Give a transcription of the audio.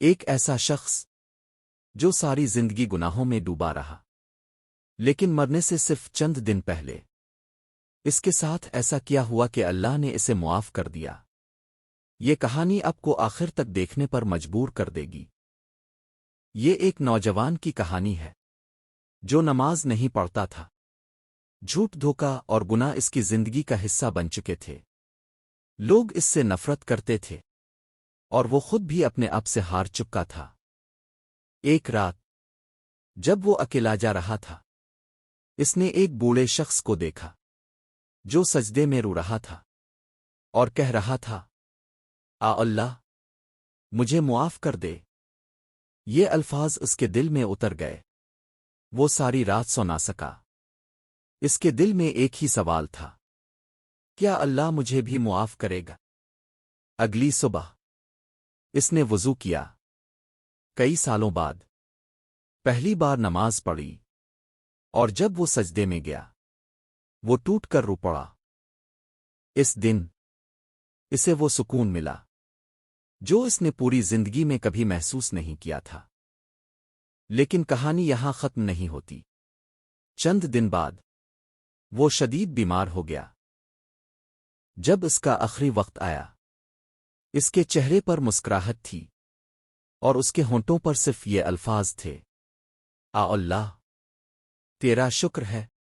ایک ایسا شخص جو ساری زندگی گناہوں میں ڈوبا رہا، لیکن مرنے سے صرف چند دن پہلے اس کے ساتھ ایسا کیا ہوا کہ اللہ نے اسے معاف کر دیا۔ یہ کہانی آپ کو آخر تک دیکھنے پر مجبور کر دے گی۔ یہ ایک نوجوان کی کہانی ہے جو نماز نہیں پڑھتا تھا، جھوٹ دھوکا اور گناہ اس کی زندگی کا حصہ بن چکے تھے۔ لوگ اس سے نفرت کرتے تھے اور وہ خود بھی اپنے آپ سے ہار چکا تھا۔ ایک رات جب وہ اکیلا جا رہا تھا، اس نے ایک بوڑھے شخص کو دیکھا جو سجدے میں رو رہا تھا اور کہہ رہا تھا، اللہ مجھے معاف کر دے۔ یہ الفاظ اس کے دل میں اتر گئے۔ وہ ساری رات سو نہ سکا۔ اس کے دل میں ایک ہی سوال تھا، کیا اللہ مجھے بھی معاف کرے گا؟ اگلی صبح اس نے وضو کیا، کئی سالوں بعد پہلی بار نماز پڑھی، اور جب وہ سجدے میں گیا وہ ٹوٹ کر رو پڑا۔ اس دن اسے وہ سکون ملا جو اس نے پوری زندگی میں کبھی محسوس نہیں کیا تھا۔ لیکن کہانی یہاں ختم نہیں ہوتی۔ چند دن بعد وہ شدید بیمار ہو گیا۔ جب اس کا آخری وقت آیا، اس کے چہرے پر مسکراہٹ تھی اور اس کے ہونٹوں پر صرف یہ الفاظ تھے، اللہ تیرا شکر ہے